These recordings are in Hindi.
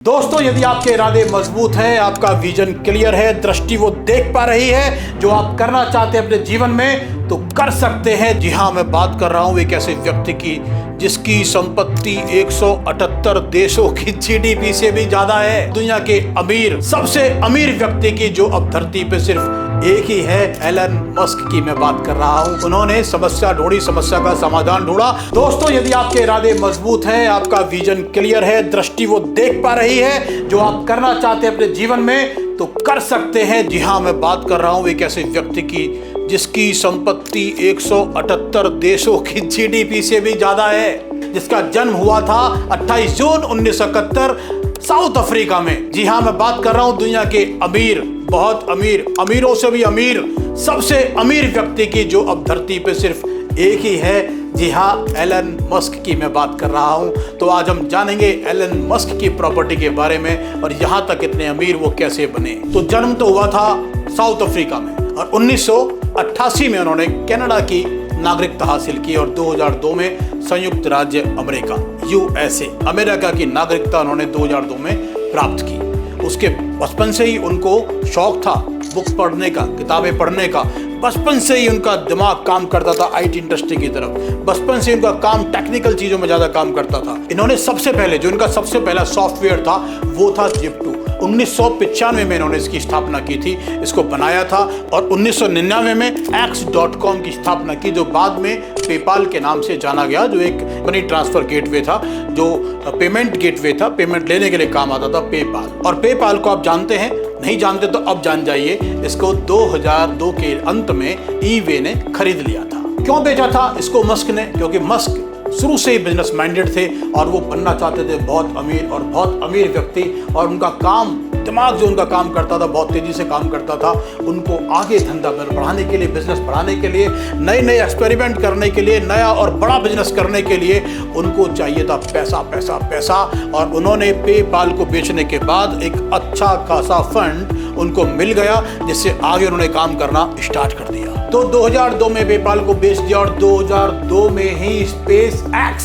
दोस्तों, यदि आपके इरादे मजबूत हैं, आपका विजन क्लियर है, दृष्टि वो देख पा रही है जो आप करना चाहते हैं अपने जीवन में, तो कर सकते हैं। जी हाँ, मैं बात कर रहा हूँ एक ऐसे व्यक्ति की जिसकी संपत्ति 178 देशों की जीडीपी से भी ज्यादा है। दुनिया के अमीर, सबसे अमीर व्यक्ति की जो अब धरती पे सिर्फ एक ही है, एलन मस्क की मैं बात कर रहा हूँ। उन्होंने समस्या ढूंढी, समस्या का समाधान ढूंढा। दोस्तों, यदि आपके इरादे मजबूत हैं, आपका विजन क्लियर है, दृष्टि वो देख पा रही है जो आप करना चाहते हैं अपने जीवन में, तो कर सकते हैं। जी हाँ, मैं बात कर रहा हूँ एक ऐसे व्यक्ति की जिसकी संपत्ति 178 देशों की जीडीपी से भी ज्यादा है, जिसका जन्म हुआ था 28 जून 1971 साउथ अफ्रीका में। जी हाँ, मैं बात कर रहा हूँ दुनिया के अमीर, बहुत अमीर, अमीरों से भी अमीर, सबसे अमीर व्यक्ति की जो अब धरती पे सिर्फ एक ही है। जी हाँ, एलन मस्क की मैं बात कर रहा हूँ। तो आज हम जानेंगे एलन मस्क की प्रॉपर्टी के बारे में और यहाँ तक इतने अमीर वो कैसे बने। तो जन्म तो हुआ था साउथ अफ्रीका में और 1988 में उन्होंने कनाडा की नागरिकता हासिल की और 2002 में संयुक्त राज्य अमेरिका USA अमेरिका की नागरिकता उन्होंने 2002 में प्राप्त की। उसके बचपन से ही उनको शौक था बुक पढ़ने का, किताबें पढ़ने का। बचपन से ही उनका दिमाग काम करता था IT इंडस्ट्री की तरफ। बचपन से उनका काम टेक्निकल चीज़ों में ज़्यादा काम करता था। इन्होंने सबसे पहले जो इनका सबसे पहला सॉफ्टवेयर था वो था Zip2। 1995 में इन्होंने इसकी स्थापना की थी, इसको बनाया था और 1999 में X.com की स्थापना की, जो बाद में पेपाल के नाम से जाना गया, जो एक मनी ट्रांसफर गेटवे था, जो पेमेंट गेटवे था, पेमेंट लेने के लिए काम आता था पेपाल। और पेपाल को आप जानते हैं, नहीं जानते तो अब जान जाइए। इसको 2002 के अंत में eBay ने खरीद लिया था। क्यों बेचा था इसको मस्क ने? क्योंकि मस्क शुरू से ही बिजनेस माइंडेड थे और वो बनना चाहते थे बहुत अमीर और बहुत अमीर व्यक्ति। और उनका काम, दिमाग जो उनका काम करता था, बहुत तेजी से काम करता था। उनको आगे धंधा बढ़ाने के लिए, बिजनेस बढ़ाने के लिए, नए नए एक्सपेरिमेंट करने के लिए, नया और बड़ा बिजनेस करने के लिए उनको चाहिए था पैसा पैसा पैसा। और उन्होंने पेपाल को बेचने के बाद एक अच्छा खासा फंड उनको मिल गया, जिससे आगे उन्होंने काम करना स्टार्ट कर दिया। तो 2002 में पेपाल को बेच दिया और 2002 में ही स्पेस एक्स,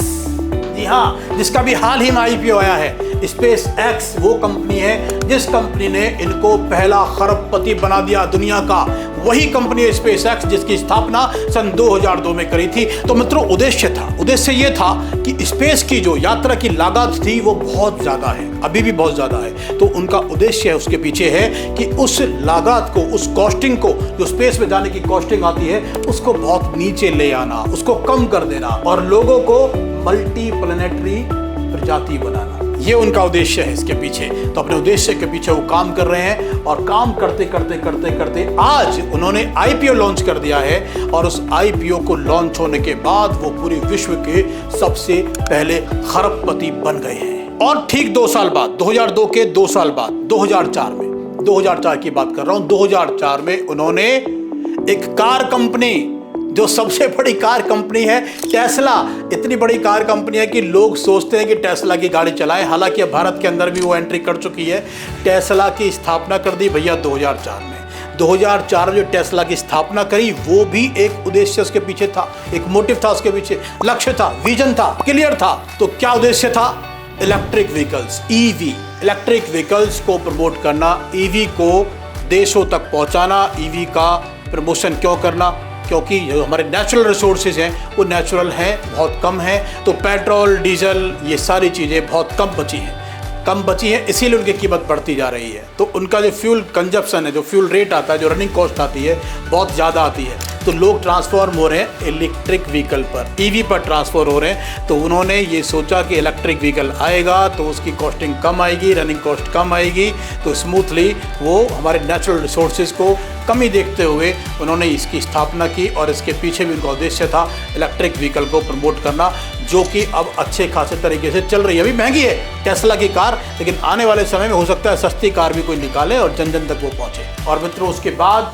जी हाँ, जिसका भी हाल ही में IPO आया है। स्पेस एक्स वो कंपनी है जिस कंपनी ने इनको पहला खरबपति बना दिया दुनिया का। वही कंपनी है स्पेस एक्स जिसकी स्थापना सन 2002 में करी थी। तो मित्रों, उद्देश्य ये था कि स्पेस की जो यात्रा की लागत थी वो बहुत ज़्यादा है, अभी भी बहुत ज़्यादा है। तो उनका उद्देश्य है, उसके पीछे है कि उस लागत को, उस कॉस्टिंग को, जो स्पेस में जाने की कॉस्टिंग आती है, उसको बहुत नीचे ले आना, उसको कम कर देना और लोगों को मल्टी प्लैनेटरी प्रजाति बनाना। ये उनका उद्देश्य है इसके पीछे। तो अपने उद्देश्य के पीछे वो काम कर रहे हैं और काम करते करते करते करते आज उन्होंने IPO लॉन्च कर दिया है। और उस IPO को लॉन्च होने के बाद वो पूरे विश्व के सबसे पहले खरबपति बन गए हैं। और ठीक 2 साल बाद, 2002 के 2 साल बाद, 2004 की बात कर रहा हूँ, 2004 में उन्होंने एक कार कंपनी, जो सबसे बड़ी कार कंपनी है टेस्ला, इतनी बड़ी कार कंपनी है कि लोग सोचते हैं कि टेस्ला की गाड़ी चलाएं। हालांकि अब भारत के अंदर भी वो एंट्री कर चुकी है। टेस्ला की स्थापना कर दी भैया 2004 में। 2004 में जो टेस्ला की स्थापना करी, वो भी एक उद्देश्य उसके पीछे था, एक मोटिव था उसके पीछे, लक्ष्य था, विजन था, क्लियर था। तो क्या उद्देश्य था? Electric vehicles, EV, electric vehicles को प्रमोट करना, EV को देशों तक पहुंचाना। EV का प्रमोशन क्यों करना? क्योंकि जो हमारे नेचुरल रिसोर्सेज हैं वो नेचुरल हैं, बहुत कम हैं। तो पेट्रोल, डीजल, ये सारी चीज़ें बहुत कम बची हैं, इसीलिए उनकी कीमत बढ़ती जा रही है। तो उनका जो फ्यूल कंजप्शन है, जो फ्यूल रेट आता है, जो रनिंग कॉस्ट आती है, बहुत ज़्यादा आती है। तो लोग ट्रांसफॉर्म हो रहे हैं इलेक्ट्रिक व्हीकल पर, EV पर ट्रांसफर हो रहे हैं। तो उन्होंने ये सोचा कि इलेक्ट्रिक व्हीकल आएगा तो उसकी कॉस्टिंग कम आएगी, रनिंग कॉस्ट कम आएगी। तो स्मूथली वो हमारे नेचुरल रिसोर्सेज को कमी देखते हुए उन्होंने इसकी स्थापना की। और इसके पीछे भी उनका उद्देश्य था इलेक्ट्रिक व्हीकल को प्रमोट करना, जो कि अब अच्छे खासे तरीके से चल रही है। अभी महंगी है टेस्ला की कार, लेकिन आने वाले समय में हो सकता है सस्ती कार भी कोई निकाले और जन जन तक वो पहुँचे। और मित्रों, उसके बाद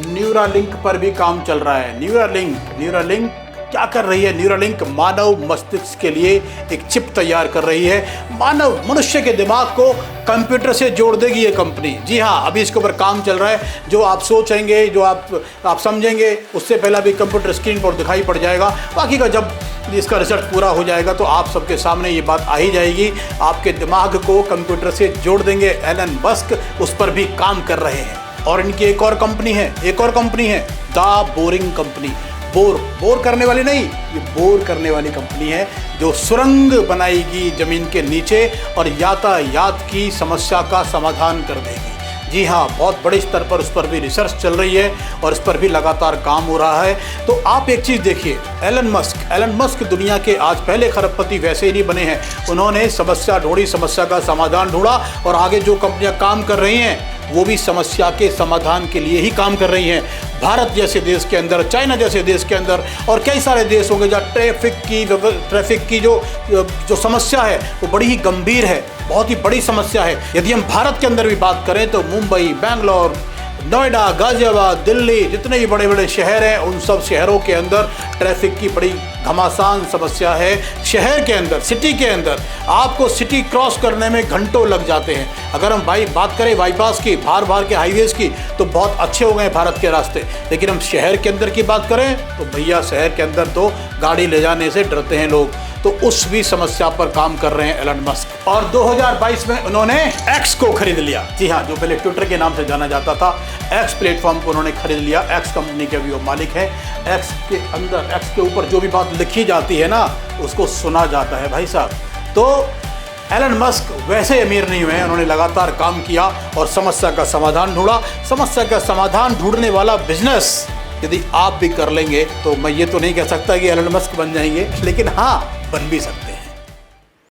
न्यूरालिंक पर भी काम चल रहा है। न्यूरालिंक क्या कर रही है? न्यूरालिंक मानव मस्तिष्क के लिए एक चिप तैयार कर रही है। मनुष्य के दिमाग को कंप्यूटर से जोड़ देगी ये कंपनी। जी हाँ, अभी इसके ऊपर काम चल रहा है। जो आप सोचेंगे, जो आप समझेंगे, उससे पहले भी कंप्यूटर स्क्रीन पर दिखाई पड़ जाएगा। बाकी का जब इसका रिजल्ट पूरा हो जाएगा तो आप सबके सामने ये बात आ ही जाएगी। आपके दिमाग को कंप्यूटर से जोड़ देंगे। एलन मस्क उस पर भी काम कर रहे हैं। और इनकी एक और कंपनी है द बोरिंग कंपनी। बोर करने वाली नहीं, ये बोर करने वाली कंपनी है जो सुरंग बनाएगी जमीन के नीचे और यातायात की समस्या का समाधान कर देगी। जी हाँ, बहुत बड़े स्तर पर उस पर भी रिसर्च चल रही है और इस पर भी लगातार काम हो रहा है। तो आप एक चीज़ देखिए, एलन मस्क दुनिया के आज पहले खरबपति वैसे ही नहीं बने हैं। उन्होंने समस्या ढूंढी, समस्या का समाधान ढूंढा और आगे जो कंपनियां काम कर रही हैं वो भी समस्या के समाधान के लिए ही काम कर रही हैं। भारत जैसे देश के अंदर, चाइना जैसे देश के अंदर और कई सारे देश होंगे जहाँ ट्रैफिक की जो समस्या है वो बड़ी ही गंभीर है, बहुत ही बड़ी समस्या है। यदि हम भारत के अंदर भी बात करें तो मुंबई, बेंगलोर, नोएडा, गाजियाबाद, दिल्ली, जितने भी बड़े बड़े शहर हैं उन सब शहरों के अंदर ट्रैफिक की बड़ी घमासान समस्या है। शहर के अंदर, सिटी के अंदर आपको सिटी क्रॉस करने में घंटों लग जाते हैं। अगर हम बात करें बाईपास की, बाहर के हाईवेज की, तो बहुत अच्छे हो गए भारत के रास्ते। लेकिन हम शहर के अंदर की बात करें तो भैया शहर के अंदर तो गाड़ी ले जाने से डरते हैं लोग। तो उस भी समस्या पर काम कर रहे हैं एलन मस्क। और 2022 में उन्होंने एक्स को खरीद लिया। जी हाँ, जो पहले ट्विटर के नाम से जाना जाता था, एक्स प्लेटफॉर्म को उन्होंने खरीद लिया। एक्स कंपनी के भी वो मालिक हैं। एक्स के अंदर, एक्स के ऊपर जो भी बात लिखी जाती है ना उसको सुना जाता है भाई साहब। तो एलन मस्क वैसे अमीर नहीं हुए, उन्होंने लगातार काम किया और समस्या का समाधान ढूंढा। समस्या का समाधान ढूंढने वाला बिजनेस यदि आप भी कर लेंगे तो मैं ये तो नहीं कह सकता कि एलन मस्क बन जाएंगे, लेकिन हाँ, बन भी सकते हैं।